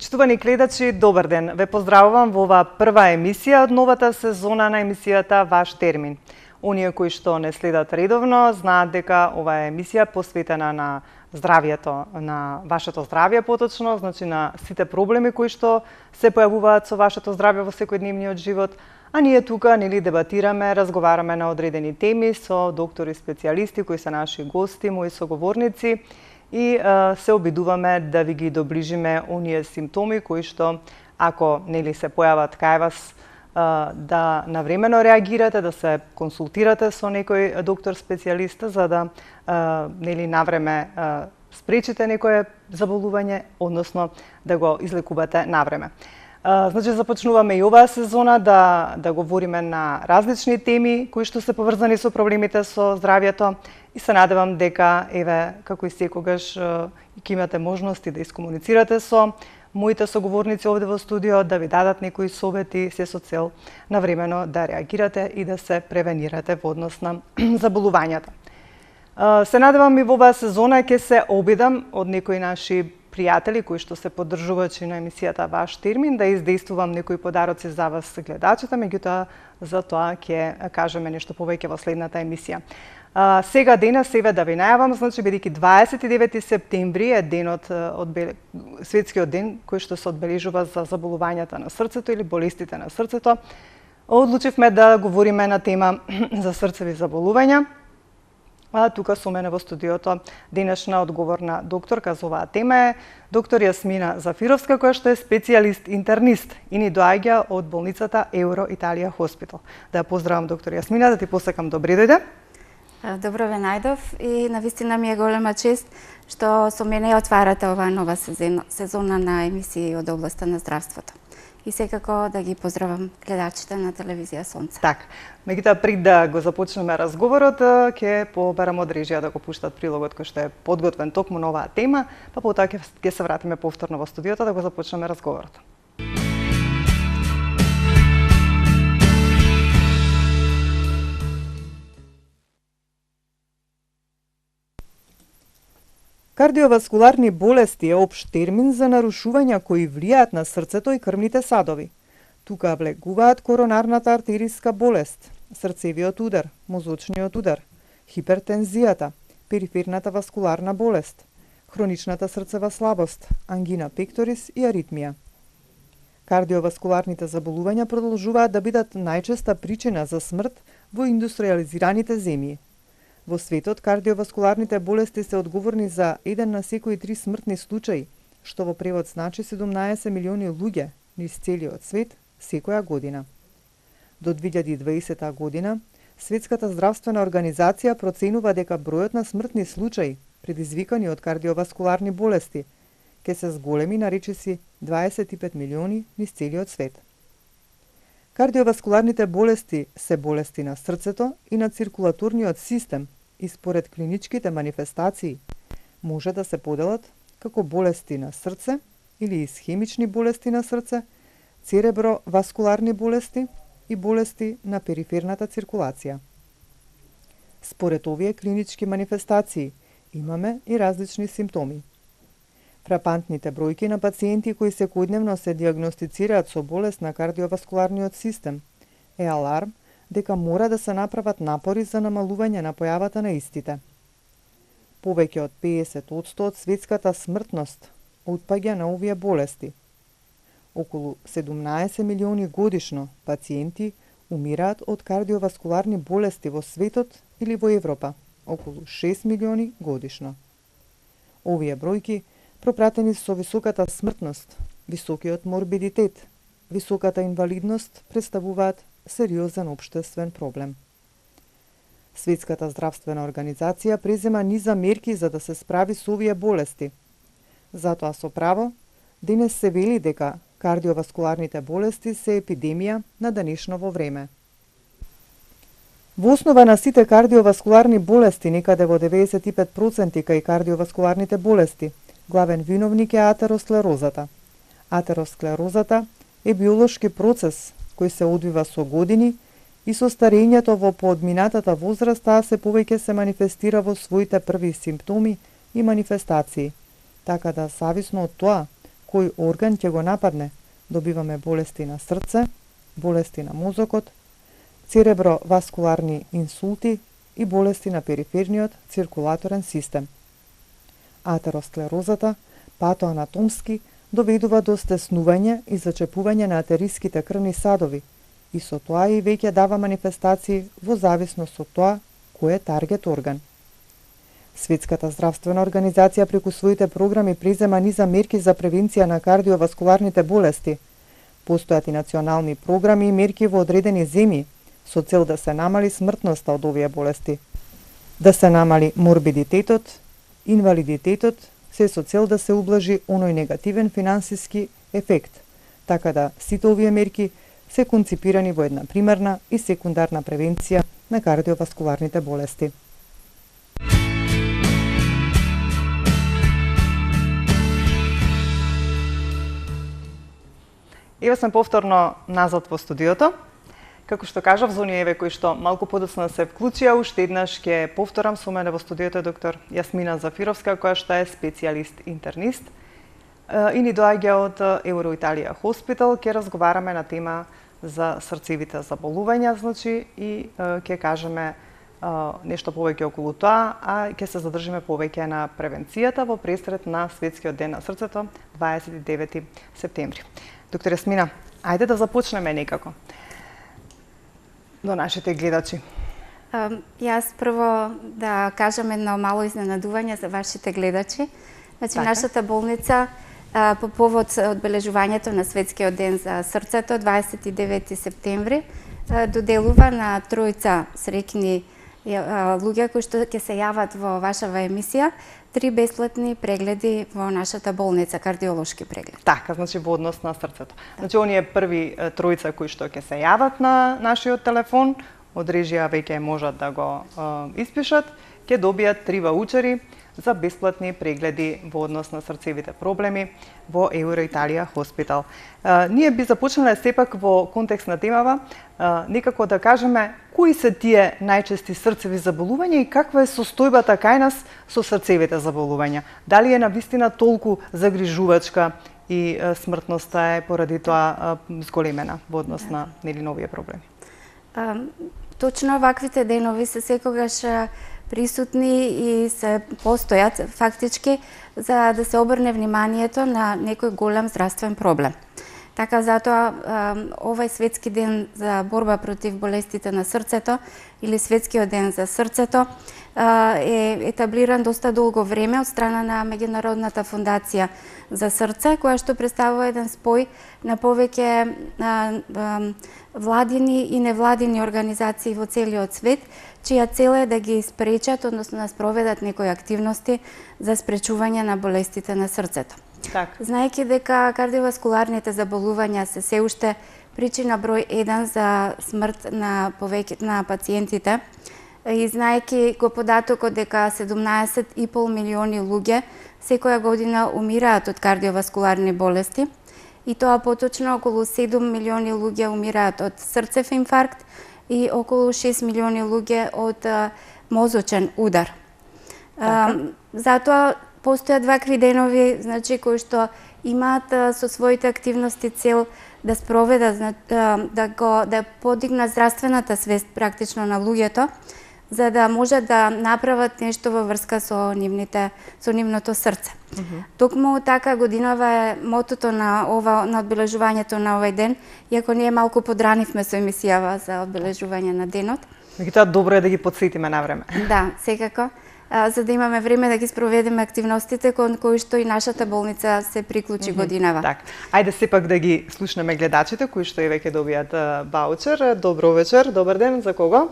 Почитувани гледачи, добар ден. Ве поздравувам во оваа прва емисија од новата сезона на емисијата Ваш термин. Оние кои што не следат редовно знаат дека ова е емисија посветена на здравјето, на вашето здравје поточно, значи на сите проблеми кои што се појавуваат со вашето здравје во секојдневниот живот, а ние тука нели дебатираме, разговараме на одредени теми со доктори специјалисти кои се наши гости, мои соговорници и се обидуваме да ви ги доближиме оние симптоми кои што ако нели се појават кај вас да навремено реагирате, да се консултирате со некој доктор специјалист за да нели навреме спречите некое заболување, односно да го излекувате навреме. Значи започнуваме и оваа сезона да говориме на различни теми кои што се поврзани со проблемите со здравјето и се надевам дека еве како и секогаш ќе имате можности да искомуницирате со моите соговорници овде во студио, да ви дадат некои совети се со цел навремено да реагирате и да се превенирате во однос на заболувањата. Се надевам и во оваа сезона ќе се обидам од некои наши пријатели кои што се поддржувачи на емисијата Ваш термин да издействувам некои подароци за вас гледачите, меѓутоа за тоа ќе кажеме нешто повеќе во следната емисија. Сега денес еве да ви најавам, значи бидејќи 29 септември е денот светскиот ден кој што се одбележува за заболувањата на срцето или болестите на срцето, одлучивме да говориме на тема за срцеви заболувања. Тука со мене во студиото денешна одговорна докторка за оваа тема е доктор Јасмина Зафировска, која што е специјалист интернист и ни доаѓа од болницата Еуро Италија Хоспитал. Да ја поздравам доктор Јасмина, да ти посакам добри дојде. Добро ве најдов и навистина ми е голема чест што со мене ја отварате оваа нова сезона на емисии од областа на здравството. И секако да ги поздравам гледачите на телевизија Сонце. Така, меѓутоа пред да го започнеме разговорот, ќе побарам од режија да го пуштат прилогот кој што е подготвен токму на оваа тема, па потоа ќе се вратиме повторно во студиото да го започнеме разговорот. Кардиоваскуларни болести е општ термин за нарушувања кои влијаат на срцето и крвните садови. Тука влегуваат коронарната артериска болест, срцевиот удар, мозочниот удар, хипертензијата, периферната васкуларна болест, хроничната срцева слабост, ангина пекторис и аритмија. Кардиоваскуларните заболувања продолжуваат да бидат најчеста причина за смрт во индустриализираните земји. Во светот, кардиоваскуларните болести се одговорни за 1 на секои 3 смртни случаи, што во превод значи 17 милиони луѓе низ целиот свет секоја година. До 2020 година, Светската здравствена организација проценува дека бројот на смртни случаи, предизвикани од кардиоваскуларни болести, ќе се зголеми на речиси 25 милиони низ целиот свет. Кардиоваскуларните болести се болести на срцето и на циркулаторниот систем и според клиничките манифестации може да се поделат како болести на срце или исхемични болести на срце, цереброваскуларни болести и болести на периферната циркулација. Според овие клинички манифестации имаме и различни симптоми. Фрапантните бројки на пациенти кои секојдневно се диагностицираат со болест на кардиоваскуларниот систем е аларм дека мора да се направат напори за намалување на појавата на истите. Повеќе од 50% од светската смртност отпаѓа на овие болести. Околу 17 милиони годишно пациенти умираат од кардиоваскуларни болести во светот или во Европа, околу 6 милиони годишно. Овие бројки пропратени со високата смртност, високиот морбидитет, високата инвалидност представуваат сериозен општествен проблем. Светската здравствена организација презема низа мерки за да се справи со овие болести. Затоа со право, денес се вели дека кардиоваскуларните болести се епидемија на денешново време. Во основа на сите кардиоваскуларни болести, некаде во 95% кај кардиоваскуларните болести, главен виновник е атеросклерозата. Атеросклерозата е биолошки процес кој се одвива со години и со старењето во поодминатата возраст таа се повеќе се манифестира во своите први симптоми и манифестации, така да зависно од тоа кој орган ќе го нападне. Добиваме болести на срце, болести на мозокот, цереброваскуларни инсулти и болести на периферниот циркулаторен систем. Атеросклерозата, патоанатомски, доведува до стеснување и зачепување на атериските крвни садови и со тоа и веќе дава манифестации во зависност од тоа кој е таргет орган. Светската здравствена организација преку своите програми презема низа мерки за превенција на кардиоваскуларните болести. Постојат и национални програми и мерки во одредени земји со цел да се намали смртноста од овие болести, да се намали морбидитетот, инвалидитетот, се со цел да се ублажи оној негативен финансиски ефект, така да сите овие мерки се конципирани во една примарна и секундарна превенција на кардиоваскуларните болести. Ева сме повторно назад во студиото. Како што кажав, за оние кои што малку подоцна се вклучија, уште еднаш ќе повторам, со мене во студиото е доктор Јасмина Зафировска, која што е специјалист-интернист и ни доаѓа од Евроиталија Хоспитал. Ќе разговараме на тема за срцевите заболувања, значи, и ќе кажеме нешто повеќе околу тоа, а ќе се задржиме повеќе на превенцијата во пресред на Светскиот ден на срцето, 29 септември. Доктор Јасмина, ајде да започнеме некако до нашите гледачи. Јас прво да кажам едно мало изненадување за вашите гледачи. Значи, така, нашата болница по повод одбележувањето на Светскиот ден за срцето, 29 септември, доделува на тројца среќни луѓе кои што ќе се јават во вашава емисија 3 бесплатни прегледи во нашата болница, кардиолошки преглед. Така, значи во однос на срцето. Значи, оние први тројца кои што ќе се јават на нашиот телефон, од режија веќе можат да го испишат, ќе добијат 3 ваучери за бесплатни прегледи во однос на срцевите проблеми во Евроиталија Хоспитал. Ние би започнале сепак во контекст на темава, некако да кажеме кои се тие најчести срцеви заболувања и каква е состојбата кај нас со срцевите заболувања. Дали е навистина толку загрижувачка и смртноста е поради тоа зголемена во однос на новите проблеми? Точно ваквите денови се секогаш присутни и се постојат фактички за да се обрне вниманието на некој голем здравствен проблем. Така затоа овај светски ден за борба против болестите на срцето или Светскиот ден за срцето е етаблиран доста долго време од страна на Меѓународната фондација за срце, која што представува еден спој на повеќе владини и невладини организации во целиот свет, чија цел е да ги спречат, односно да спроведат некои активности за спречување на болестите на срцето. Так. Знаеки дека кардиоваскуларните заболувања се уште причина број 1 за смрт на пациентите, и знаеки го податокот дека 17,5 милиони луѓе секоја година умираат од кардиоваскуларни болести, и тоа поточно околу 7 милиони луѓе умираат од срцев инфаркт и околу 6 милиони луѓе од мозочен удар. Затоа постојат вакви денови, значи, кои што имаат со своите активности цел да спроведат, да подигнат здравствената свест практично на луѓето, за да можат да направат нешто во врска со нивното срце. Токму така годинава е мотото на одбележувањето на овој ден, иако ние малку подранивме со емисијава за одбележување на денот. Меѓутоа добро е да ги потсетиме на време. Да, секако, за да имаме време да ги спроведеме активностите кон кои што и нашата болница се приклучи годинава. Так, ајде сепак да ги слушнеме гледачите кои што и веќе добијат баучер. Добро вечер, добар ден, за кого?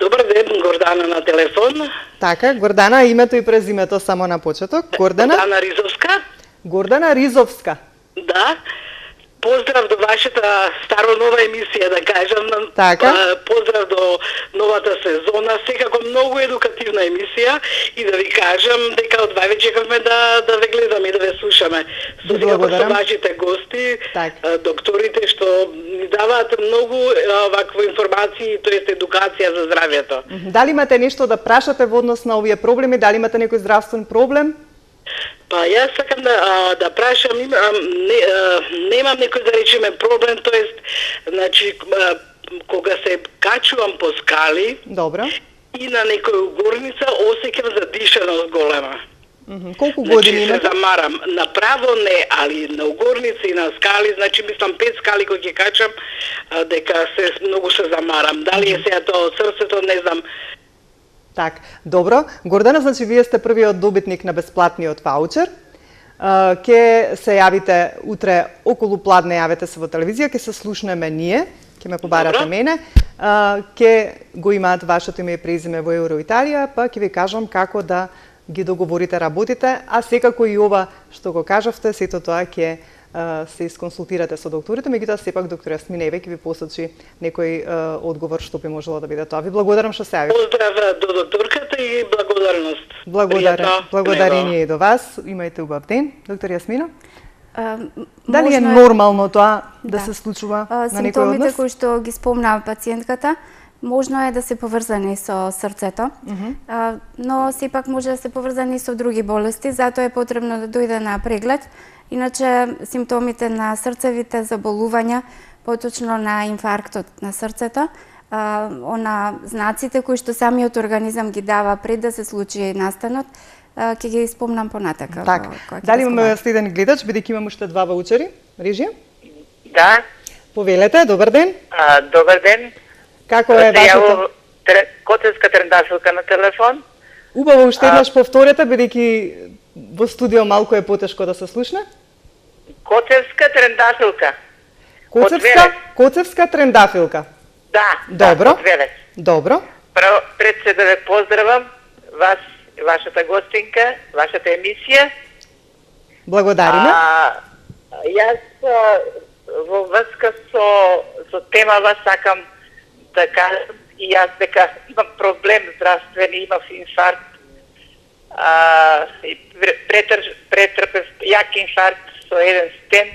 Добар ден, Гордана на телефон. Така, Гордана, името и презимето само на почеток. Гордана? Гордана Ризовска. Гордана Ризовска. Да. Поздрав до вашата старо-нова емисија, да кажам. Така. Поздрав до новата сезона. Секако многу едукативна емисија и да ви кажам дека од вај чекавме да ве гледаме и да ве слушаме. Со вашите гости, докторите што ни даваат многу вакво информации, тоест едукација за здравјето. Дали имате нешто да прашате во однос на овие проблеми? Дали имате некој здравствен проблем? Па јас сакам да прашам, немам некој да речеме проблем, тоест, значи кога се качувам по скали, Добро. И на некој угорница осеќам задишаност голема. Колку години значи, имате? се замарам. Направо не, али на угорници и на скали, значи мислам 5 скали кои ќе качам, дека многу се замарам. Дали е сега тоа од срцето, не знам. Так, добро. Гордана, значи вие сте првиот добитник на бесплатниот ваучер. Ке се јавите утре околу пладне, јавете се во телевизија, ке се слушнеме ние, ке ме побарате мене. Ке го имаат вашето име и презиме во Евро Италија, па ќе ви кажам како да ги договорите работите, а секако и ова што го кажавте, сето тоа ќе се исконсултирате со докторите, меѓутоа сепак доктор Јасмина ќе ви посочи некој одговор што би можело да биде тоа. Ви благодарам што се јавите. Поздрав до докторката и благодарност. Благодарение и до вас. Имајте убав ден, доктор Јасмина. Дали е нормално тоа да се случува на некој од нас? Симптомите кои што ги спомнаа пациентката, можно е да се поврзани со срцето, но сепак може да се поврзани со други болести, затоа е потребно да дојде на преглед. Иначе симптомите на срцевите заболувања, поточно на инфарктот на срцето, знаците кои што самиот организам ги дава пред да се случи настанот, ќе ги спомнам понатака. Так, дали имаме следен гледач, бидејќи имам уште 2 ваучери? Режија? Да. Повелете, добар ден. Добар ден. Како е вашето? Коцевска трендафилка на телефон. Убаво уште еднаш повторете, бидејќи во студио малку е потешко да се слушне. Коцевска трендафилка. Коцевска трендафилка. Да. Добро. Да, добро. Пред се да ве поздравам, вас, вашата гостинка, вашата емисија. Благодариме. Јас во врска со темава сакам да кажам и јас дека имам проблем здравствени, имав инфаркт, претрпев јак инфаркт со еден стент,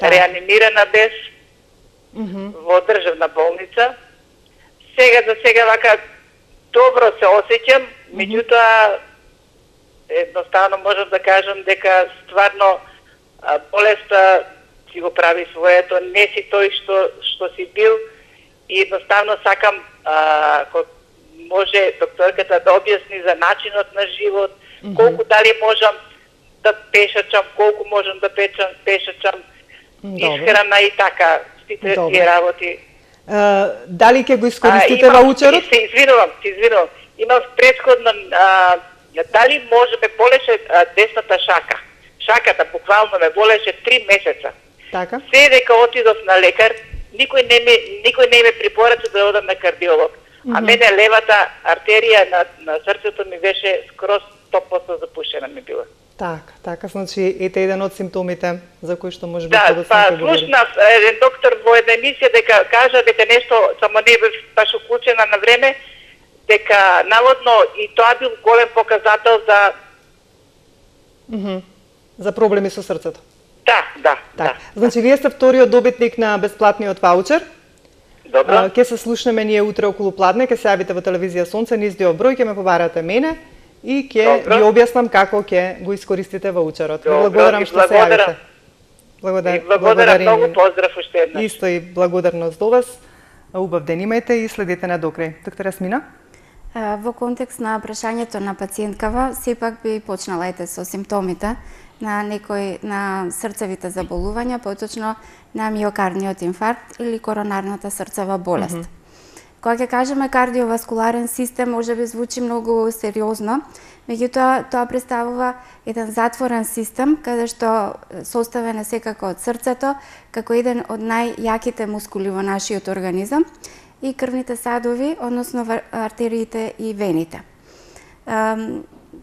реанимирана без во државна болница. За сега вака добро се осеќам, меѓутоа едноставно можам да кажам дека стварно болеста си го прави своето, не си тој што си бил и едноставно сакам може докторката да објасни за начинот на живот, колку дали можам да пешачам, колку можам да пешачам, исхрана и така, сите тие работи. Дали ќе го искористите ваучерот? Се извинувам. Имав предходно, дали можеме болеше десната шака. Шаката буквално ме болеше 3 месеца. Така. Се дека отидов на лекар, никој не ме препорача да одам на кардиолог. А мене левата артерија на срцето ми беше скроз 100% запушена ми била. Така, значи ете еден од симптомите за кои што може би слушнав еден доктор во една емисија дека кажа дека нешто, само не бев баш уклучена на време, дека наводно и тоа бил голем показател за проблеми со срцето. Да. Значи вие сте вториот добитник на бесплатниот ваучер. Добро. Ќе се слушнеме ние утре околу пладне, ќе се јавите во телевизија Сонце, низ дио број, ќе ме побарате мене и ќе ви објаснам како ќе го искористите ваучерот. Благодарам што се јавите. Благодарам многу, поздрав уште еднаш. Исто и благодарност до вас. Убав ден имајте и следете на докрај. Доктор Јасмина? Во контекст на прашањето на пациенткава, сепак би почнала со симптомите на срцевите заболувања, поточно на миокардниот инфаркт или коронарната срцева болест. Кога ќе кажеме кардиоваскуларен систем, може би звучи многу сериозно, меѓутоа тоа представува еден затворен систем, каде што составен е секако од срцето, како еден од најјаките мускули во нашиот организам, и крвните садови, односно артериите и вените.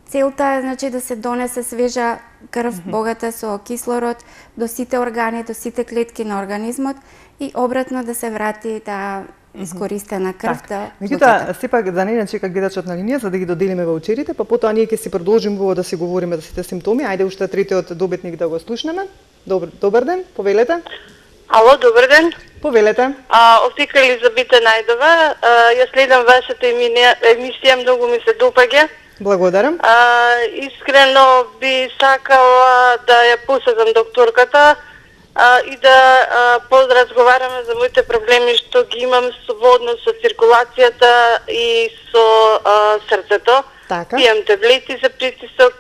Целта е значи да се донесе свежа крв богата со кислород до сите органи, до сите клетки на организмот и обратно да се врати таа искористена крв. Меѓутоа, сепак да не чека гледачот на линија за да ги доделиме ваучерите, па потоа ние ќе си продолжиме да си говориме за сите симптоми. Ајде уште третиот добитник да го слушнеме. Добар ден, повелете. Ало, добар ден. Повелете. Оптика Елизабета Најдова. Ја следам вашата емисија, многу ми се допаѓа. Благодарам. Искрено би сакала да ја посетам докторката и да подразговараме за моите проблеми што ги имам во однос со циркулацијата и со срцето. Така. Пијам таблети за притисок,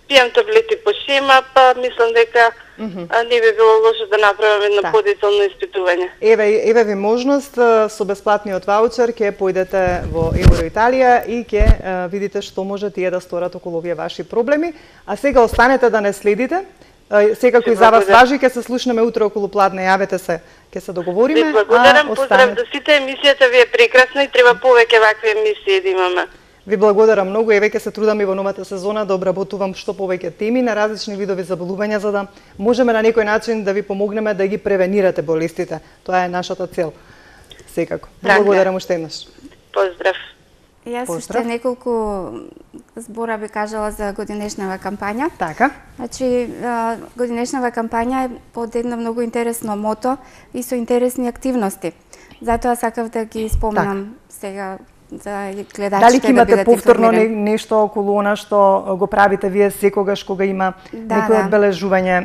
пијам таблети по шема, па мислам дека не би било лошо да направам едно подетелно испитување. Еве ви можност со бесплатниот ваучер ќе појдете во Евроиталија и ќе видите што може тие да сторат околу овие ваши проблеми. А сега останете да не следите. Секако и за вас важи, ќе се слушнеме утре околу пладне, јавете се, ќе се договориме. Ви благодарам, поздрав до сите, емисијата ви е прекрасна и треба повеќе вакви емисии да имаме. Ви благодарам многу, еве ќе се трудам и во новата сезона да обработувам што повеќе теми на различни видови заболувања за да можеме на некој начин да ви помогнеме да ги превенирате болестите. Тоа е нашата цел. Секако. Благодарам уште еднаш. Поздрав. Јас уште неколку збора би кажала за годинешнава кампања. Така. Значи, годинешнава кампања е под едно многу интересно мото и со интересни активности. Затоа сакав да ги спомнам сега за гледачите. Дали ќе имате повторно нешто околу она што го правите вие секогаш кога има некој одбележување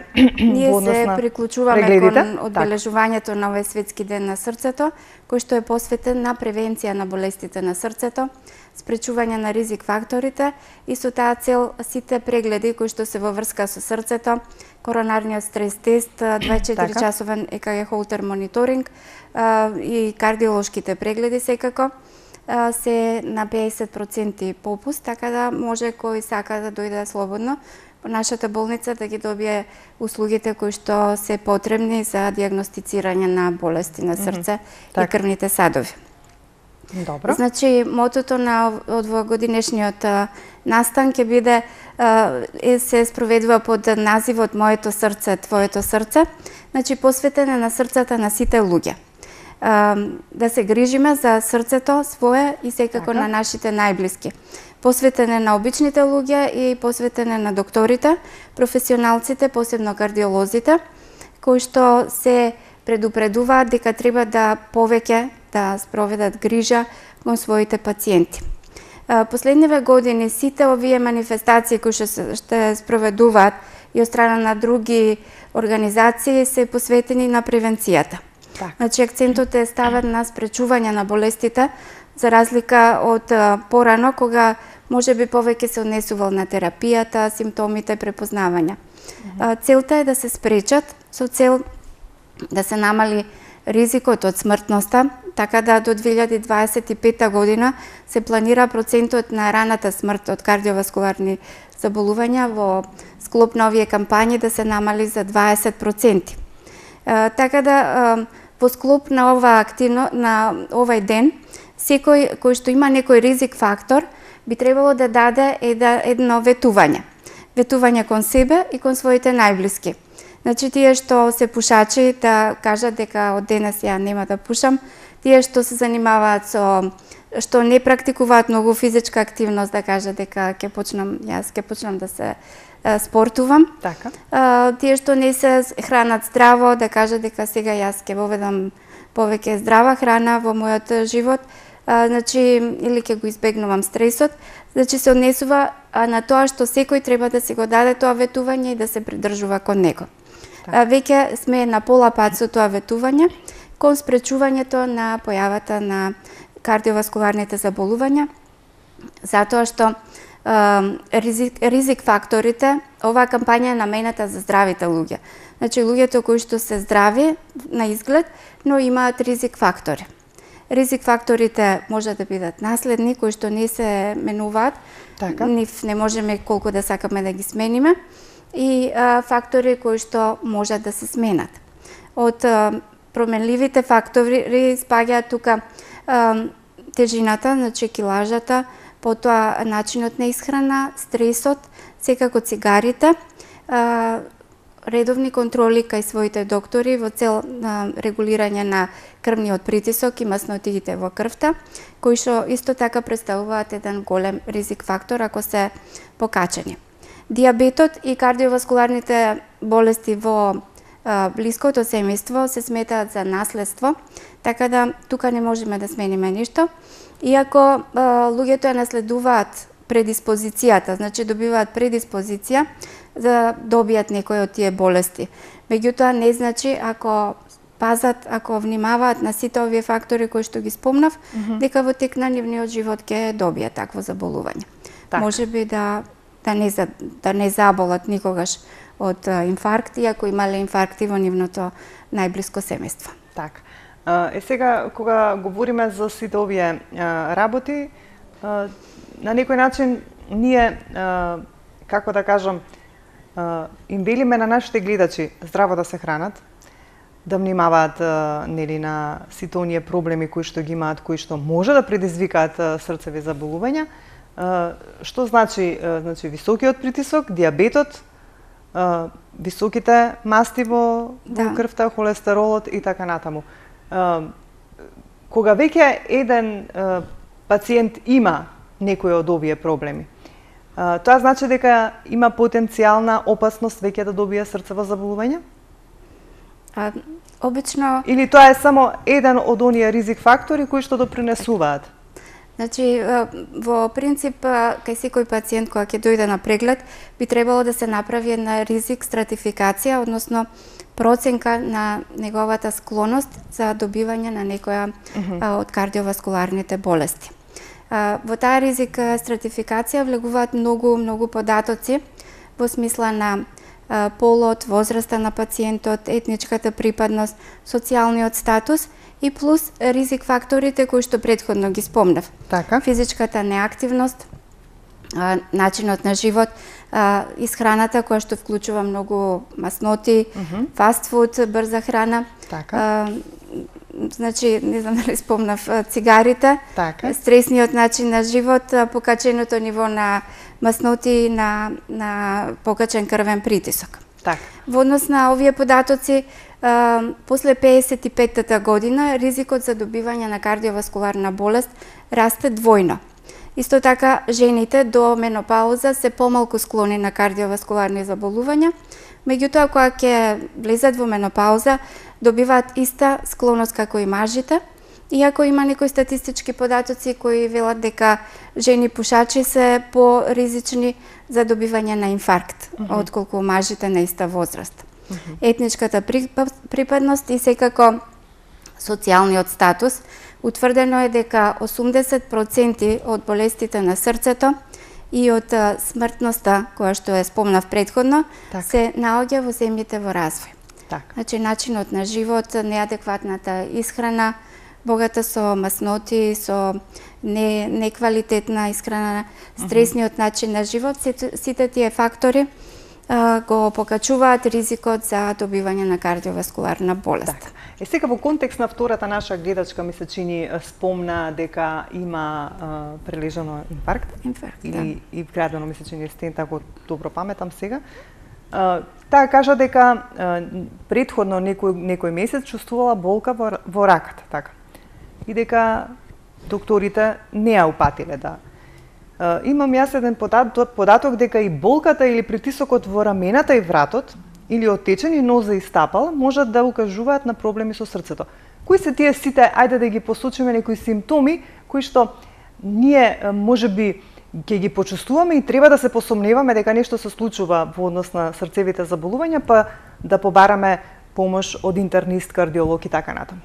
Ние во однос се на приклучуваме прегледите? кон одбележувањето на овој светски ден на срцето, кој што е посветен на превенција на болестите на срцето, спречување на ризик факторите и со таа цел сите прегледи кои што се во врска со срцето, коронарниот стрес тест, 24 часовен ЕКГ холтер мониторинг и кардиолошките прегледи секако се на 50% попуст, така да може кој сака да дојде слободно во нашата болница да ги добие услугите кои што се потребни за дијагностицирање на болести на срце и крвните садови. Добро. Значи, мотото на овогодинешниот настан ќе биде се спроведува под називот Моето срце, твоето срце, значи посветен е на срцата на сите луѓе. Да се грижиме за срцето свое и секако на нашите најблиски. Посветен е на обичните луѓе и посветен е на докторите, професионалците, посебно кардиолозите, кои што се предупредуваат дека треба да повеќе да спроведат грижа кон своите пациенти. Последниве години сите овие манифестации кои што се спроведуваат и од страна на други организации се посветени на превенцијата. Значи, акцентот е ставен на спречување на болестите, за разлика од порано, кога може би повеќе се однесувал на терапијата, симптомите, препознавање. Целта е да се спречат со цел да се намали ризикот од смртноста, така да до 2025 година се планира процентот на раната смрт од кардиоваскуларни заболувања во склоп на овие кампањи да се намали за 20%. Така да во склоп на на овај ден, секој кој што има некој ризик фактор би требало да даде едно ветување. Ветување кон себе и кон своите најблиски. Значи, тие што се пушачи да кажат дека од денес ја нема да пушам, тие што се занимаваат што не практикуваат многу физичка активност, да кажат дека ќе почнам да се спортувам. Така. Тие што не се хранат здраво, да кажат дека сега јас ќе воведам повеќе здрава храна во мојот живот, значи или ќе го избегнувам стресот, значи се однесува на тоа што секој треба да се го даде тоа ветување и да се придржува кон него. Веќе сме на пола пат со тоа ветување кон спречувањето на појавата на кардиоваскуларните заболувања, затоа што ризик факторите, оваа кампања е намената за здравите луѓе. Значи, луѓето кои што се здрави на изглед, но имаат ризик фактори. Ризик факторите може да бидат наследни, кои што не се менуваат, нив не можеме колку да сакаме да ги смениме, и фактори кои што можат да се сменат. Од променливите фактори спаѓаат тука тежината, значи килажата, потоа начинот на исхрана, стресот, секако цигарите, редовни контроли кај своите доктори во цел регулирање на крвниот притисок и маснотиите во крвта, кои што исто така представуваат еден голем ризик фактор ако се покачени. Диабетот и кардиоваскуларните болести во блиското семејство се сметаат за наследство, така да тука не можеме да смениме ништо. Иако луѓето ја наследуваат предиспозицијата, значи добиваат предиспозиција да добијат некои од тие болести. Меѓутоа не значи ако пазат, ако внимаваат на сите овие фактори кои што ги спомнав, дека во тек на нивниот живот ќе добијат такво заболување. Може би да не заболат никогаш од инфаркт, иако имале инфаркти во нивното најблиско семејство. Така. Сега, кога говориме за сите овие работи, на некој начин ние, како да кажам, им велиме на нашите гледачи здраво да се хранат, да внимаваат нели на сите оние проблеми кои што ги имаат, кои што може да предизвикаат срцеви заболувања. Што значи високиот притисок, диабетот, високите масти во крвта, холестеролот и така натаму. Кога веќе еден пациент има некој од овие проблеми, тоа значи дека има потенцијална опасност веќе да добие срцево заболување? Обично... Или тоа е само еден од оние ризик фактори кои што допринесуваат? Значи, во принцип, кај секој пациент која ќе дојде на преглед, би требало да се направи една ризик стратификација, односно проценка на неговата склоност за добивање на некоја од кардиоваскуларните болести. Во таа ризик стратификација влегуваат многу податоци во смисла на полот, возраста на пациентот, етничката припадност, социјалниот статус и плюс ризик факторите кои што претходно ги спомнав. Така. Физичката неактивност, начинот на живот, исхраната која што вклучува многу масноти, фастфуд, брза храна. Така. Значи, не знам дали спомнав, цигарите, стресниот начин на живот, покаченото ниво на масноти, на покачен крвен притисок. Так. Во однос на овие податоци, после 55-та година ризикот за добивање на кардиоваскуларна болест расте двојно. Исто така, жените до менопауза се помалку склони на кардиоваскуларни заболувања, меѓутоа кога ќе влезат во менопауза, добиваат иста склоност како и мажите, иако има некои статистички податоци кои велат дека жени пушачи се поризични за добивање на инфаркт, отколку мажите на иста возраст. Етничката припадност и секако социјалниот статус, утврдено е дека 80% од болестите на срцето и од смртноста, која што е спомнав претходно, се наоѓа во земјите во развој. Значи, начинот на живот, неадекватната исхрана, богата со масноти, со неквалитетна исхрана, стресниот начин на живот, сите тие фактори го покачуваат ризикот за добивање на кардиоваскуларна болест. Сега во контекст на втората наша гледачка ми се чини спомна дека има прележано инфаркт. И вградено ми се чини стент, ако добро паметам сега. Таа кажа дека претходно некој месец чувствувала болка во раката, така. И дека докторите не ја упатиле да. Имам јас еден податок дека и болката или притисокот во рамената и вратот или оттечени ноза и стапал можат да укажуваат на проблеми со срцето. Кои се тие сите, ајде да ги посочиме некои симптоми кои што ние можеби ќе ги почувствуваме и треба да се посомневаме дека нешто се случува во однос на срцевите заболувања, па да побараме помош од интернист, кардиолог и така натаму.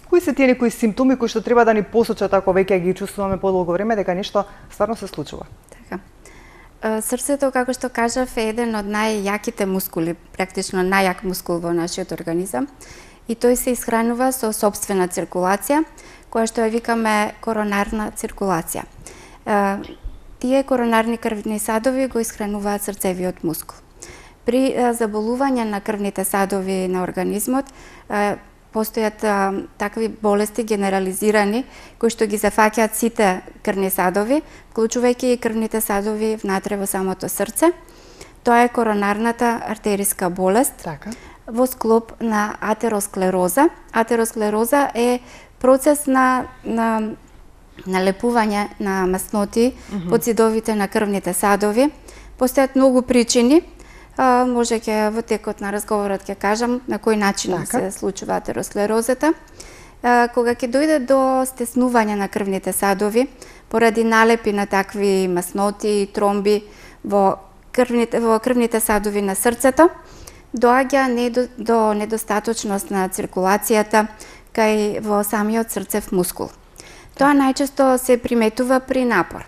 Кои се тие некои симптоми кои што треба да ни посочат ако веќе ги чувствуваме подолго време дека нешто стварно се случува? Така. Срцето, како што кажав, е еден од најјаките мускули, практично најјак мускул во нашиот организам, и тој се исхранува со сопствена циркулација, која што ја викаме коронарна циркулација. Тие коронарни крвни садови го исхрануваат срцевиот мускул. При заболување на крвните садови на организмот, постојат такви болести генерализирани, кои што ги зафаќаат сите крвни садови, вклучувајќи и крвните садови внатре во самото срце. Тоа е коронарната артериска болест, во склоп на атеросклероза. Атеросклероза е процес на налепување на масноти под зидовите на крвните садови. Постојат многу причини. Може ќе во текот на разговорот ќе кажам на кој начин се случува атеросклерозата. кога ќе дојде до стеснување на крвните садови, поради налепи на такви масноти и тромби во крвните садови на срцето, доаѓа до недостаточност на циркулацијата кај во самиот срцев мускул. Тоа најчесто се приметува при напор.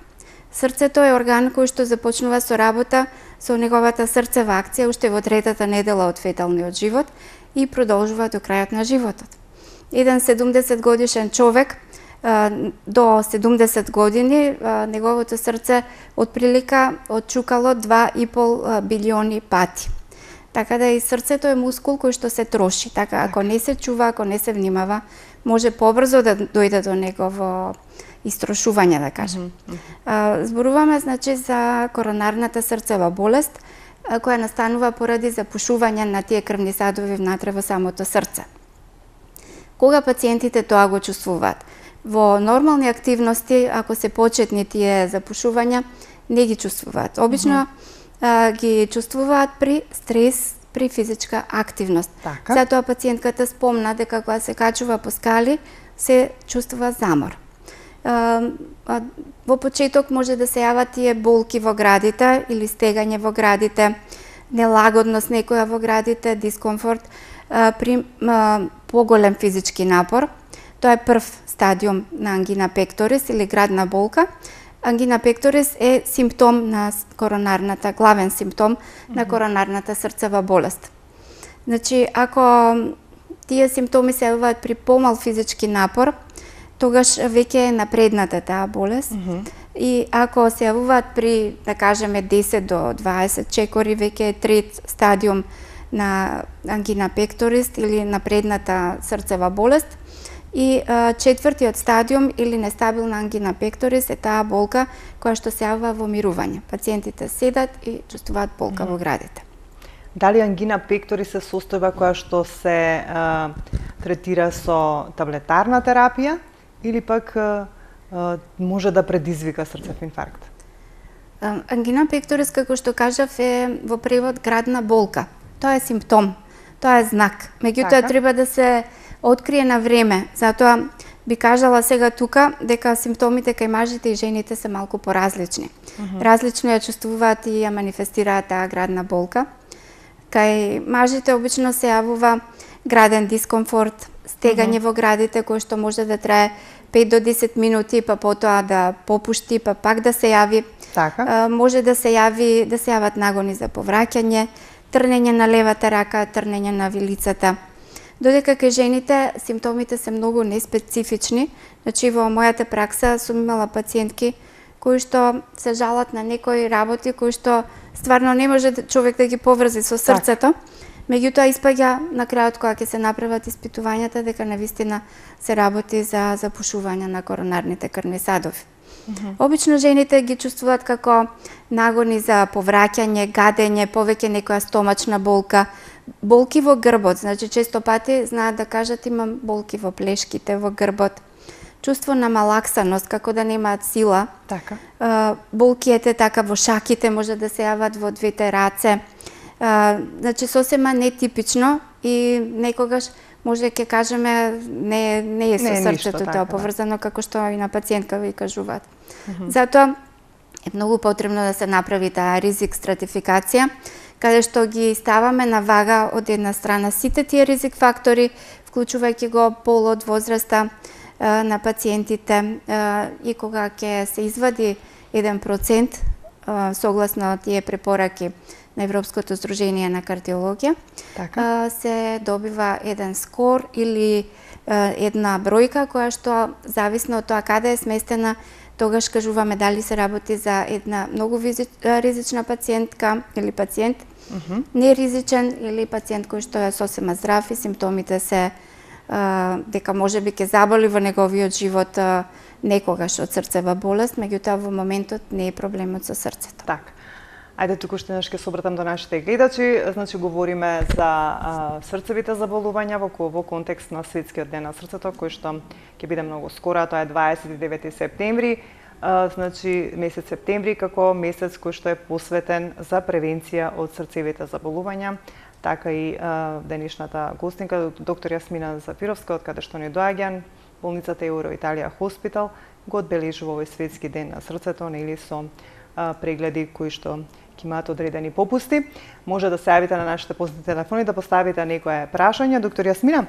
Срцето е орган кој што започнува со работа со неговата срцева акција уште во третата недела од феталниот живот и продолжува до крајот на животот. Еден 70 годишен човек до 70 години неговото срце отприлика отчукало 2,5 билиони пати. Така да и срцето е мускул кој што се троши. Така ако не се чува, ако не се внимава, може побрзо да дојде до негово истрошување, да кажем. Зборуваме значи за коронарната срцева болест која настанува поради запушување на тие крвни садови внатре во самото срце. Кога пациентите тоа го чувствуваат? Во нормални активности, ако се почетни тие запушувања, не ги чувствуваат. Обично ги чувствуваат при стрес, при физичка активност. Така. Затоа пациентката спомна дека кога се качува по скали, се чувствува замор. Во почеток може да се јават тие болки во градите или стегање во градите, нелагодност некоја во градите, дискомфорт при поголем физички напор. Тоа е прв стадиум на ангина пекторис или градна болка. Ангина пекторис е симптом на коронарната, главен симптом на коронарната срцева болест. Значи, ако тие симптоми се јавуваат при помал физички напор, тогаш веќе е напредната таа болест. И ако се јавуваат при, да кажеме, 10 до 20 чекори, веќе е трет стадиум на ангина пекторис или напредната срцева болест. И четвртиот стадиум или нестабилна ангина пекторис е таа болка која што се јавува во мирување. Пациентите седат и чувствуваат болка во градите. Дали ангина пекторис е состојба која што се третира со таблетарна терапија или пак може да предизвика срцев инфаркт? Ангина пекторис, како што кажав, е во превод градна болка. Тоа е симптом, тоа е знак. Меѓутоа треба да се открие на време. Затоа би кажала сега тука дека симптомите кај мажите и жените се малку поразлични. Различно ја чувствуваат и ја манифестираат таа градна болка. Кај мажите обично се јавува граден дискомфорт, стегање во градите кој што може да трае 5 до 10 минути, па потоа да попушти, па пак да се јави. Така. Може да се јават нагони за повраќање, трнење на левата рака, трнење на вилицата. Додека кај жените симптомите се многу неспецифични. Значи во мојата пракса сум имала пациентки кои што се жалат на некои работи кои што стварно не може човек да ги поврзи со срцето. Меѓутоа испаѓа на крајот кога ќе се направат испитувањата дека навистина се работи за запушување на коронарните крвни садови. Обично жените ги чувствуваат како нагони за повраќање, гадење, повеќе некоја стомачна болка, болки во грбот, значи често пати знаат да кажат имам болки во плешките, во грбот. Чувство на малаксаност, како да немаат сила. Така. Болкиете така во шаките може да се јават во двете раце. Значи сосема нетипично и некогаш може ќе кажеме не е со срцето тоа поврзано како што и на пациентка ви кажуваат. Затоа е многу потребно да се направи таа ризик стратификација, каде што ги ставаме на вага од една страна сите тие ризик фактори, вклучувајќи го полот, возраста на пациентите и кога ќе се извади 1% согласно тие препораки на Европското здружение на кардиологија, се добива еден скор или една бројка која што зависно од тоа каде е сместена, тогаш кажуваме дали се работи за една многу ризична пациентка или пациент, неризичен или пациент кој што е сосема здрав и симптомите се дека можеби ќе заболи во неговиот живот некогаш од срцева болест, меѓутоа во моментот не е проблемот со срцето. Така. Ајде туку што ќе се обратам до нашите гледачи, значи говориме за срцевите заболувања во контекст на Светскиот ден на срцето, кој што ќе биде многу скоро, тоа е 29 септември. Значи месец септември како месец кој што е посветен за превенција од срцевите заболувања. така и денешната гостинка, доктор Јасмина Зафировска, од каде што не доаѓа, болницата Еуро Италија Хоспитал, го одбележува овој светски ден на срцето, нели со прегледи кои што ќе имаат одредени попусти. Може да се јавите на нашите познати телефони, да поставите некое прашање. Доктор Јасмина,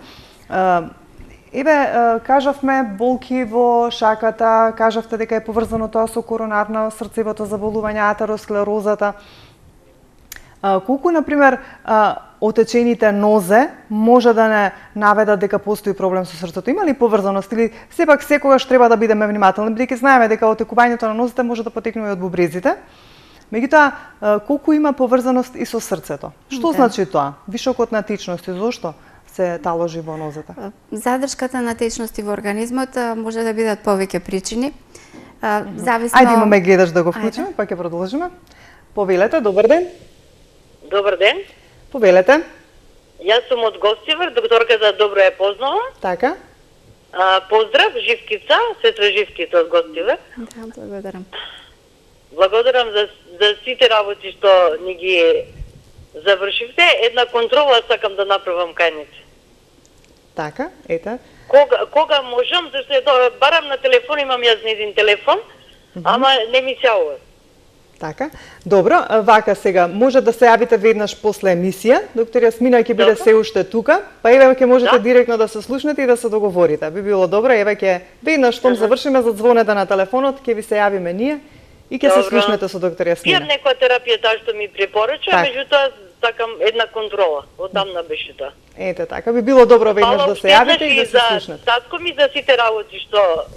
кажавме болки во шаката, кажавте дека е поврзано тоа со коронарно срцевото заболување, атеросклерозата. Колку, например, отечените нозе може да не наведат дека постои проблем со срцето? Има ли поврзаност или сепак секогаш треба да бидеме внимателни, бидејќи знаеме дека отекувањето на нозете може да потекне и од бубрезите? Меѓутоа, колку има поврзаност и со срцето? Што значи тоа? Вишокот на течности, зошто се таложи во нозете? Задршката на течности во организмот може да бидат повеќе причини. Зависно... Ајде, имаме гледаш да го вклучиме, па ќе продолжиме. Повелете, добар ден. Добар ден. Повелете. Јас сум од Гостивар, докторката добро ја познавам. Така. Поздрав, Живкица, сестра Живкица од Гостивар. Да, благодарам. Благодарам за сите работи што ни ги завршивте. Една контрола сакам да направам кај нив. Така, ете. Кога можам, зашто барам на телефон, имам јас незин телефон, ама не ми се јавува. Така. Добро, вака сега, може да се јавите веднаш после емисија. Доктор Јасмина ќе биде се уште тука, па еве ќе можете директно да се слушнете и да се договорите. Би било добро, еве ќе веднаш штом завршиме, задзвонете на телефонот, ќе ви се јавиме ние и ќе се слушнете со доктор Јасмина. Пијам некоја терапија таа што ми препорача, меѓутоа сакам една контрола. Одамна беше тоа. Ете така, би било добро веднаш да се јавите и да се слушнете. Татко ми за сите работи што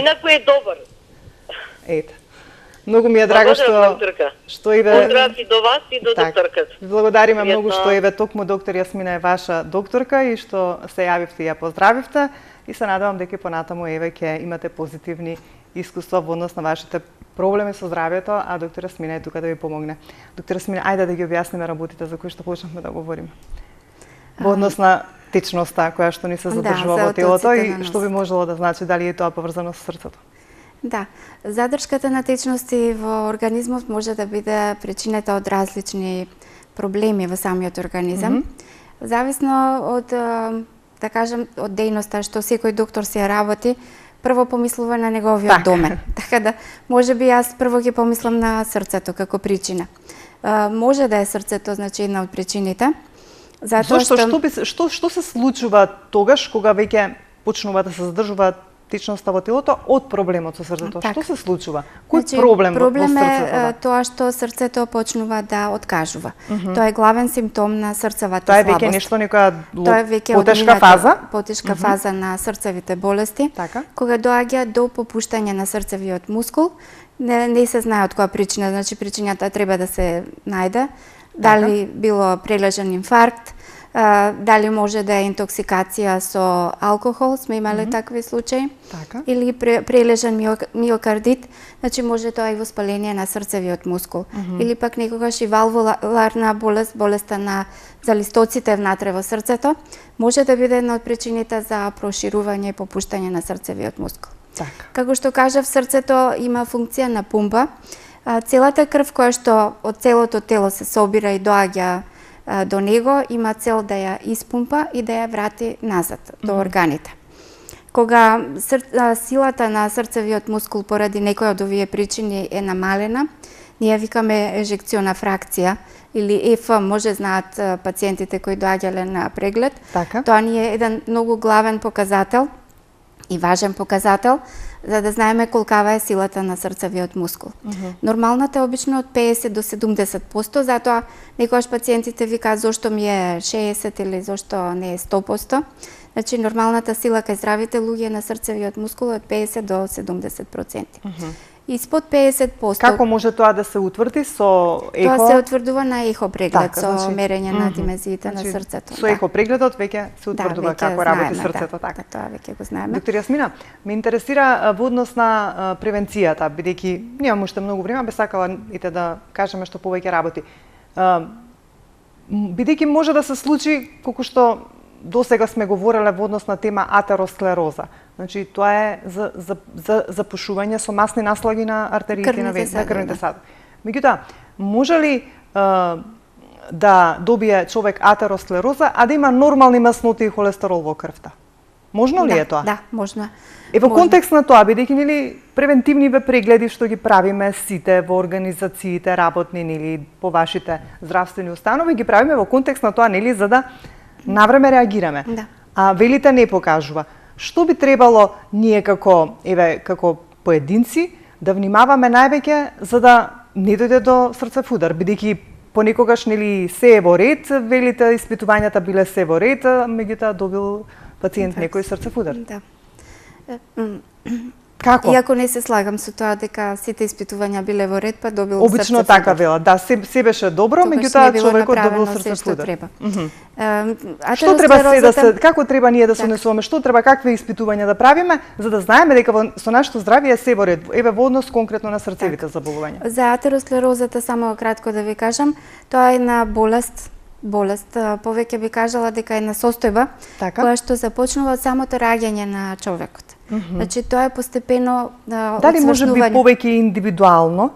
инаку е добар. Ете. Многу ми е драго што еве поздрав и до вас и до докторката. Благодариме многу што еве токму доктор Јасмина е ваша докторка и што се јавивте и ја поздравивте и се надевам дека понатаму еве ќе имате позитивни искуства во однос на вашите проблеми со здравјето, а доктор Јасмина е тука да ви помогне. Доктор Јасмина, ајде да ги објасниме работите за кои што почнавме да говориме. Во однос на течноста која што ни се задржува во телото и што би можело да значи, дали е тоа поврзано со срцето? Да, задршката на течности во организмот може да биде причината од различни проблеми во самиот организам. Зависно од, да кажем, од дејноста што секој доктор се работи, прво помислува на неговиот домен. Така да, може би јас прво ќе помислам на срцето како причина. Може да е срцето, значи, една од причините. Зашто што се случува тогаш кога веќе почнува да се задржува течноста во телото од проблемот со срцето? Што се случува? Кој проблем во срцето? Проблем е тоа што срцето почнува да откажува. Тоа е главен симптом на срцевата слабост. Тоа е веќе нешто, некоја потешка фаза? Потешка фаза на срцевите болести. Кога доаѓа до попуштање на срцевиот мускул, не се знае од која причина, значи причината треба да се најде. Дали било прележен инфаркт, дали може да е интоксикација со алкохол, сме имале такви случаи, или прележен миокардит, значи може тоа и воспаление на срцевиот мускул, или пак некогаш и валвуларна болест, болеста на залистоците внатре во срцето, може да биде една од причините за проширување и попуштање на срцевиот мускул. Како што кажав, срцето има функција на пумпа, целата крв која што од целото тело се собира и доаѓа до него, има цел да ја испумпа и да ја врати назад до органите. Кога силата на срцевиот мускул поради некој од овие причини е намалена, ние викаме ежекциона фракција или ЕФ, може знаат пациентите кои доаѓале на преглед. Тоа ни е еден многу главен показател и важен показател за да знаеме колкава е силата на срцевиот мускул. Нормалната е обично од 50 до 70%, затоа некогаш пациентите викаат зошто ми е 60 или зошто не е 100%. Значи нормалната сила кај здравите луѓе на срцевиот мускул е од 50 до 70%. Испод 50%. Како може тоа да се утврди со ехо? Тоа се утврдува на ехо преглед, со мерење на димензиите на срцето. Со ехо прегледот веќе се утврдува како работи срцето, така. Тоа веќе го знаеме. Доктор Јасмина, ме интересира во однос на превенцијата, бидејќи немам уште многу време, би сакала ите да кажеме што повеќе работи. Бидејќи може да се случи колку што досега сме говореле во однос на тема атеросклероза. Значи тоа е за запушување со масни наслаги на артериите на крвните садови. Меѓутоа, може ли да добие човек атеросклероза, а да има нормални масноти и холестерол во крвта? Можно ли е тоа? Да, можно. Во контекст на тоа, бидејќи нели превентивни прегледи што ги правиме сите во организациите работни или по вашите здравствени установи, ги правиме во контекст на тоа нели за да навреме реагираме. Да. А велите не покажува. Што би требало ние како поединци да внимаваме највеќе за да не дојде до срцев удар, бидејќи понекогаш нели се е во ред, велите испитувањата биле се во ред, меѓутоа добил пациент некој срцев удар. Да. Како? Иако не се слагам со тоа дека сите испитувања биле во ред, па добил Обично така вела, да, се беше добро, меѓутоа човекот добил срцев удар. Што треба се да се, како треба ние да се однесуваме, што треба, какви испитувања да правиме, за да знаеме дека со нашето здравје е се во ред, во однос конкретно на срцевите заболувања. За атеросклерозата само кратко да ви кажам, тоа е една болест, повеќе би кажала дека е една состојба која што започнува од самото раѓање на човекот. Значи тоа е постепено Дали може би повеќе индивидуално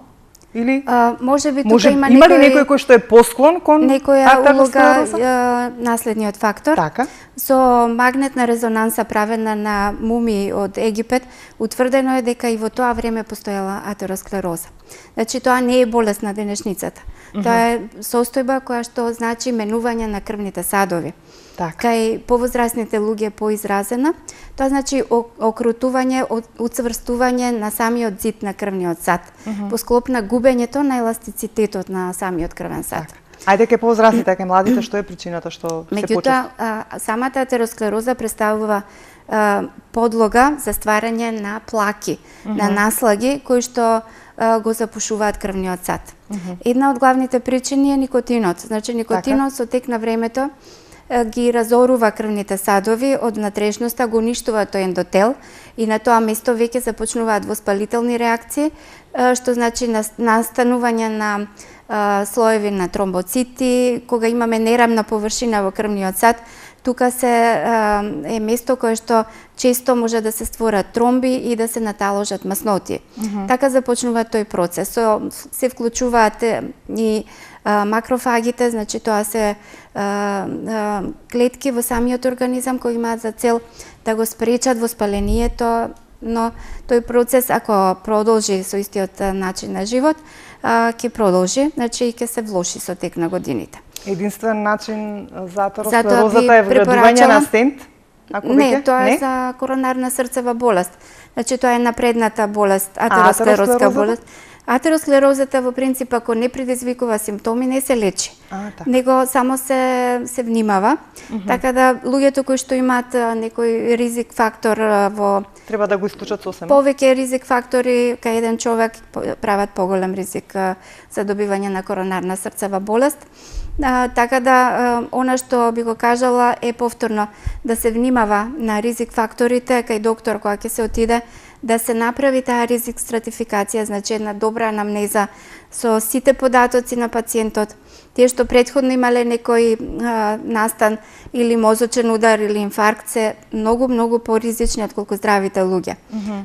или може би тука има ли некој кој што е посклон кон некоја улога наследниот фактор. Така. Со магнетна резонанса правена на мумии од Египет, утврдено е дека и во тоа време постоела атеросклероза. Значи тоа не е болест на денешницата. Тоа е состојба која што значи менување на крвните садови. Кај повозрасните луѓе поизразена, тоа значи окрутување, уцврстување на самиот зид на крвниот сад, по склоп на губењето на еластицитетот на самиот крвен сад. Ајде ке повозрастните, ке младите, што е причината што се почесто? Меѓутоа, самата атеросклероза представува подлога за стварање на плаки, на наслаги кои што го запушуваат крвниот сад. Една од главните причини е никотинот. Значи никотинот со тек на времето ги разорува крвните садови од внатрешноста, го уништува тој ендотел и на тоа место веќе започнуваат воспалителни реакции, што значи настанување на слоеви на тромбоцити, кога имаме нерамна површина во крвниот сад, тука е место кое што често може да се створат тромби и да се наталожат масноти. Така започнува тој процес. Се вклучуваат и макрофагите, значи тоа се клетки во самиот организам кои имаат за цел да го спречат воспалението, но тој процес ако продолжи со истиот начин на живот, ќе продолжи, значи и ќе се влоши со тек на годините. Единствен начин за атеросклерозата е вградување на стент? Не, тоа е за коронарна срцева болест. Значи тоа е напредната болест, атеросклерозска болест. Атеросклерозата во принцип ако не предизвикува симптоми не се лечи. Него само се внимава. Така да луѓето кои што имаат некој ризик фактор во треба да го исклучат сосема. Повеќе ризик фактори кај еден човек прават поголем ризик за добивање на коронарна срцева болест. Така да, она што би го кажала е повторно да се внимава на ризик факторите кај доктор кога ќе се отиде, да се направи таа ризик стратификација, значи една добра анамнеза со сите податоци на пациентот, тие што претходно имале некој настан или мозочен удар или инфаркт се многу поризични отколку здравите луѓе.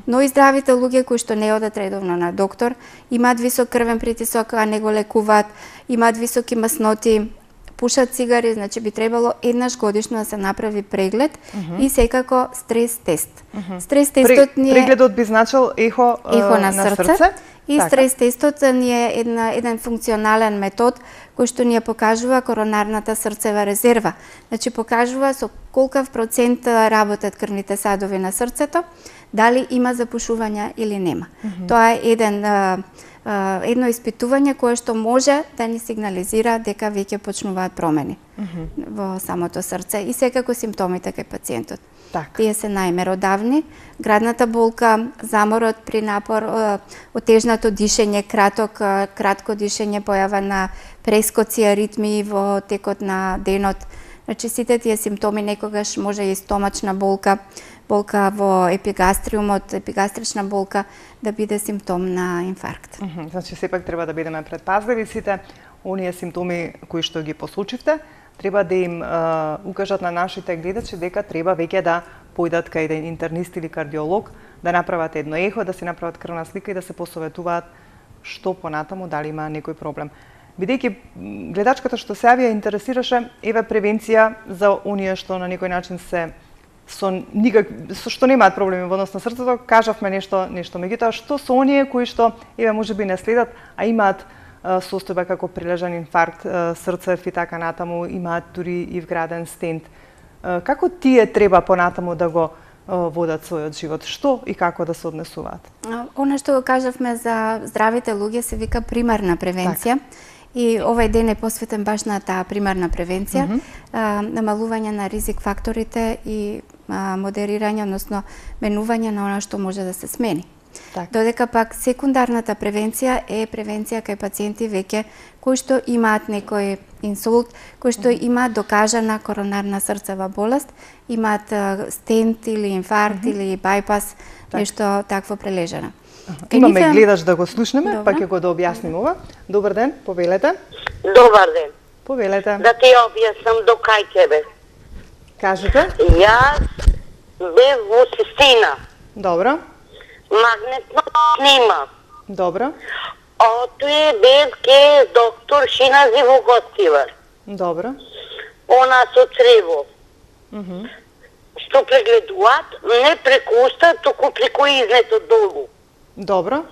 Но и здравите луѓе кои што не одат редовно на доктор, имаат висок крвен притисок, а не го лекуваат, имаат високи масноти, пушат цигари, значи би требало еднаш годишно да се направи преглед и секако стрес тест. Стрес тестот ни е прегледот би значил ехо на срце. И стрес тестот ни е еден функционален метод кој што ни ја покажува коронарната срцева резерва. Значи покажува со колкав процент работат крвните садови на срцето, дали има запушување или нема. Тоа е едно испитување кое што може да ни сигнализира дека веќе почнуваат промени во самото срце и секако симптомите кај пациентот. Тие се најмеродавни, градната болка, заморот при напор, отежнато дишење, кратко дишење, појава на прескоци, аритми во текот на денот. Значи сите тие симптоми некогаш може и стомачна болка, болка во епигастриумот, епигастрична болка да биде симптом на инфаркт. Значи сепак треба да бидеме предпазливи, сите оние симптоми кои што ги посочивте, треба да им укажат на нашите гледачи дека треба веќе да појдат кај еден интернист или кардиолог, да направат едно ехо, да се направат крвна слика и да се посоветуваат што понатаму, дали има некој проблем. бидејќи гледачката што се јави интересираше еве превенција за оние што на некој начин се со што немаат проблеми во однос на срцето, кажавме нешто, меѓутоа што со оние кои што еве можеби не следат, а имаат состојба како прилежан инфаркт, срцев и така натаму, имаат дури и вграден стент. Како тие треба понатаму да го водат својот живот? Што и како да се однесуваат? Она што го кажавме за здравите луѓе се вика примарна превенција. И овој ден е посветен баш на таа примарна превенција, намалување на ризик факторите и модерирање, односно менување на она што може да се смени. Додека пак секундарната превенција е превенција кај пациенти веќе кои што имаат некој инсулт, кои што имаат докажана коронарна срцева болест, имаат стент или инфаркт или бајпас, нешто такво прележано. Имаме гледач да го слушнеме, па ќе го да објасниме ова. Добар ден, повелете. Добар ден. Повелете. Да ти објаснам до кај тебе. Кажете. Јас бев во Систина. Добро. Магнетно снима. Добро. Отуе бев ке доктор Шина Зивоготива. Добро. Она со црево. Што прегледуваат не преку уста, туку преку изнето долу. Добро.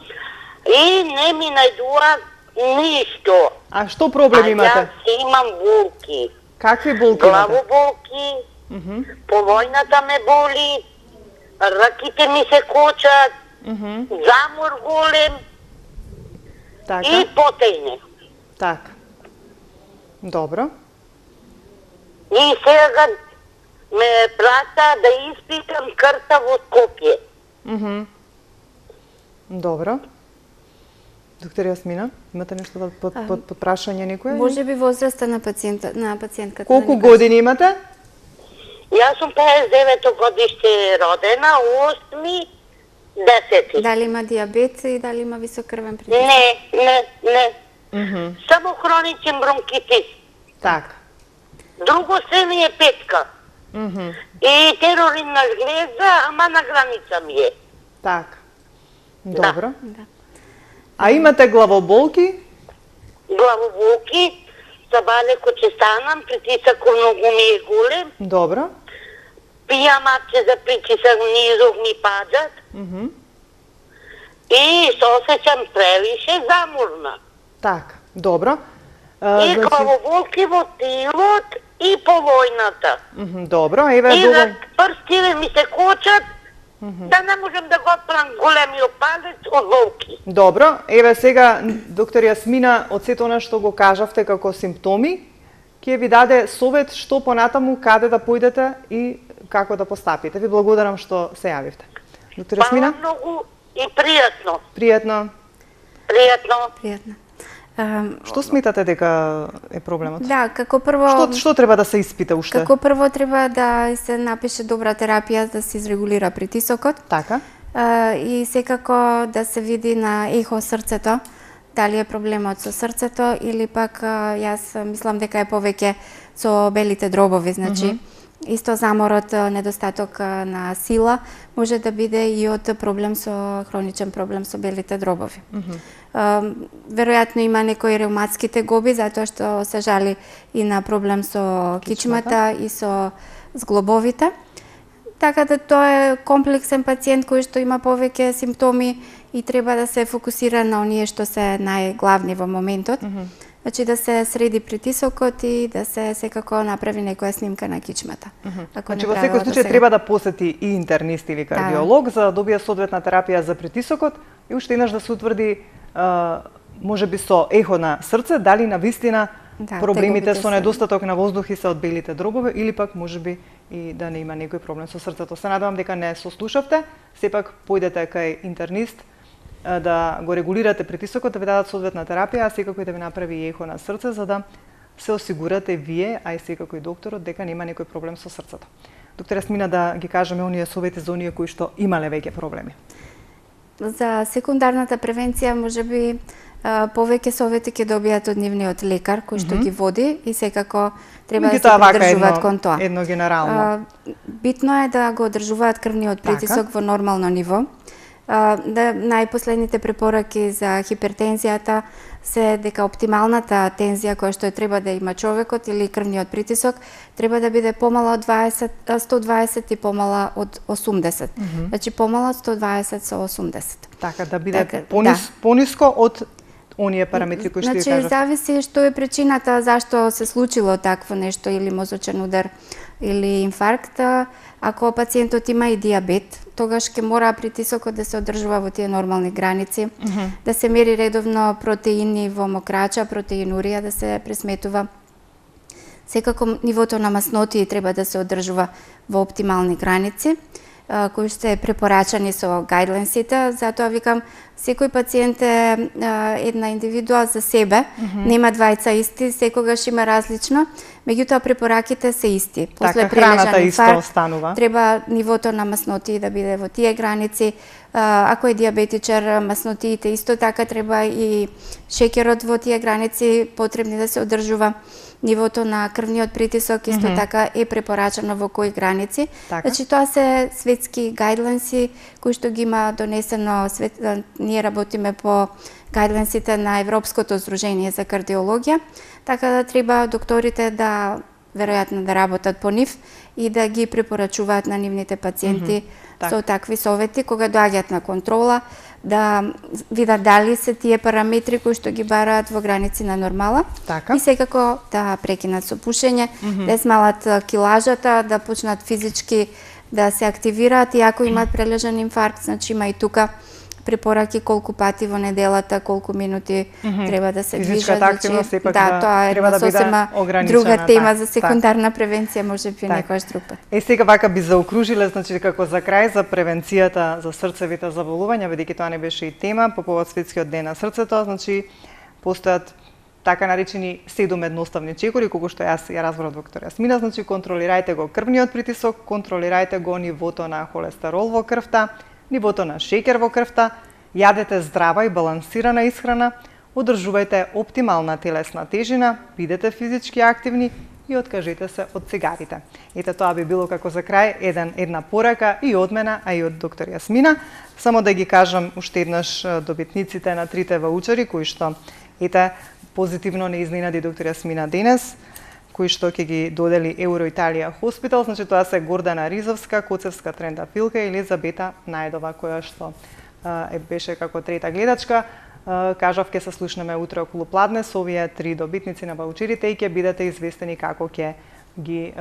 И не ми најдуваат ништо. А што проблем имате? Јас имам болки. Какви болки имате? Главоболки, повојната ме боли, раките ми се кочат, замор голем и потејне. Така. Добро. И сега ме прата да испитам крта во Скопје. Добро. Доктор Јасмина, имате нешто да под прашање некој? Може би возраста на пациентката. Колку години имате? Јас сум 59 годиште родена, 8-10. Дали има диабет и дали има висок крвен притиск? Не. Само хроничен бронхитис. Така. Друго се ми е петка. И тероринна жлеза, ама на граница ми е. Така. Добро. А имате главоболки? Главоболки, сабалеко че станам, притисакот многу ми е голем. Добро. Пијамаче за притисак низок ми падат. И се осеќам превише заморна. Така, добро. И главоболки во тилот и повојната. Добро, еве и за прстиве ми се кочат, да не можем да го отпрам големиот палец од болки. Добро, еве сега доктор Јасмина, од сето она што го кажавте како симптоми, ќе ви даде совет што понатаму каде да појдете и како да постапите. Ви благодарам што се јавивте. Доктор Јасмина? Многу и пријатно. Пријатно. Што сметате дека е проблемот? Да, како прво... Што треба да се испита уште? Како прво треба да се напише добра терапија да се изрегулира притисокот. Така. И секако да се види на ехо срцето, дали е проблемот со срцето или пак јас мислам дека е повеќе со белите дробови, значи исто заморот, недостаток на сила може да биде и од хроничен проблем со белите дробови. Веројатно има некои реуматски тегоби, затоа што се жали и на проблем со кичмата и со зглобовите. Така да тоа е комплексен пациент кој што има повеќе симптоми и треба да се фокусира на оние што се најглавни во моментот. Значи да се среди притисокот и да се секако направи некоја снимка на кичмата. Значи во секој случај треба да посети и интернист или кардиолог за да добие соодветна терапија за притисокот и уште еднаш да се утврди можеби со ехо на срце дали навистина проблемите со недостаток на воздух и се од белите дробови или пак можеби и да не има некој проблем со срцето. Се надевам дека не сослушавте, сепак појдете кај интернист да го регулирате притисокот, да ви дадат соодветна терапија, а секако и да ви направи и ехо на срце за да се осигурате вие, а и секако и докторот дека нема некој проблем со срцето. Доктор Јасмина, да ги кажеме оние совети за оние кои што имале веќе проблеми. За секундарната превенција можеби повеќе совети ќе добијат од нивниот лекар кој што ги води и секако треба да се прдржуваат кон тоа. Едно генерално. Битно е да го одржуваат крвниот притисок во нормално ниво. Најпоследните препораки за хипертензијата се дека оптималната тензија која што треба да има човекот или крвниот притисок треба да биде помала од 120 и помала од 80. Значи помала од 120 со 80. Така да биде пониско од оние параметри кои што ја кажав. Значи зависи што е причината зашто се случило такво нешто, или мозочен удар или инфаркт. Ако пациентот има и диабет, тогаш ќе мора притисокот да се одржува во тие нормални граници, да се мери редовно протеини во мокрача, протеинурија да се пресметува. Секако нивото на масноти треба да се одржува во оптимални граници, кои се препорачани со гајдленсите. Затоа викам, секој пациент е една индивидуа за себе, нема двајца исти, секогаш има различно, меѓутоа препораките се исти. После храната исто останува. Треба нивото на масноти да биде во тие граници. Ако е диабетичар, маснотиите исто така треба и шеќерот во тие граници потребни да се одржува. Нивото на крвниот притисок исто така е препорачано во кои граници. Значи тоа се светски гајдленси кои што ги има донесено ние работиме по гајдленсите на Европското здружение за кардиологија, така да треба докторите да веројатно да работат по нив и да ги препорачуваат на нивните пациенти со такви совети кога доаѓаат на контрола, да видат дали се тие параметри кои што ги бараат во граници на нормала. И секако да прекинат со пушење, да смалат килажата, да почнат физички да се активираат и ако имаат прележан инфаркт, значи има и тука препораки колку пати во неделата, колку минути треба да се движат. Физичката активност сепак тоа е треба да биде ограничена. Друга тема за секундарна превенција, може би некојаш друг пат. Сега вака би заокружиле, значи како за крај за превенцијата за срцевите заболувања, бидејќи тоа не беше и тема по повод Светскиот ден на срцето, значи постојат така наречени 7 едноставни чекори, колку што јас ја разбрав доктор Јасмина, значи контролирајте го крвниот притисок, контролирајте го нивото на холестерол во крвта, нивото на шеќер во крвта, јадете здрава и балансирана исхрана, одржувајте оптимална телесна тежина, бидете физички активни и откажете се од цигарите. Ете тоа би било како за крај една порака и од мене, а и од доктор Јасмина. Само да ги кажам уште еднаш добитниците на 3 ваучери кои што позитивно не изненади доктор Јасмина денес, кои што ќе ги додели Еуро Италија Хоспитал, значи тоа се Гордана Ризовска, Коцевска Трендафилка и Елизабета Најдова, која што беше како трета гледачка. Кажав, ќе се слушнеме утре околу пладне со овие 3 добитници на ваучерите и ќе бидете известени како ќе ги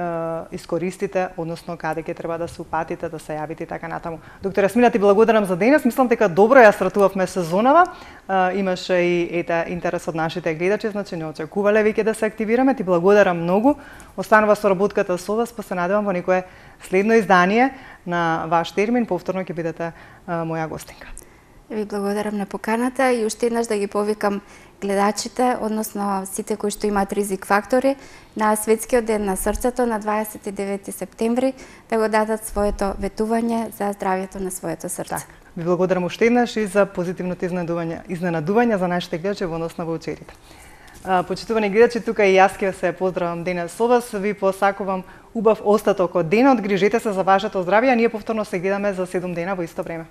искористите, односно каде ќе треба да се упатите, да се јавите и така натаму. Доктор Јасмина, ти благодарам за денес. Мислам дека добро ја стартувавме сезонава. Имаше и интерес од нашите гледачи, значи не очекувале веќе да се активираме. Ти благодарам многу. Останува соработката со вас, па се надевам во некое следно издание на ваш термин. Повторно ќе бидете моја гостинка. Ви благодарам на поканата и уште еднаш да ги повикам гледачите, односно сите кои што имаат ризик фактори, на Светскиот ден на срцето на 29 септември да го дадат своето ветување за здравјето на своето срце. Ви благодарам уште еднаш и за позитивното изненадување за нашите гледачи во однос на ваучерите. Почитувани гледачи, тука и јас ќе се поздравам денес со вас. Ви посакувам убав остаток од денот. Грижете се за вашето здравје, а ние повторно се гледаме за 7 дена во исто време.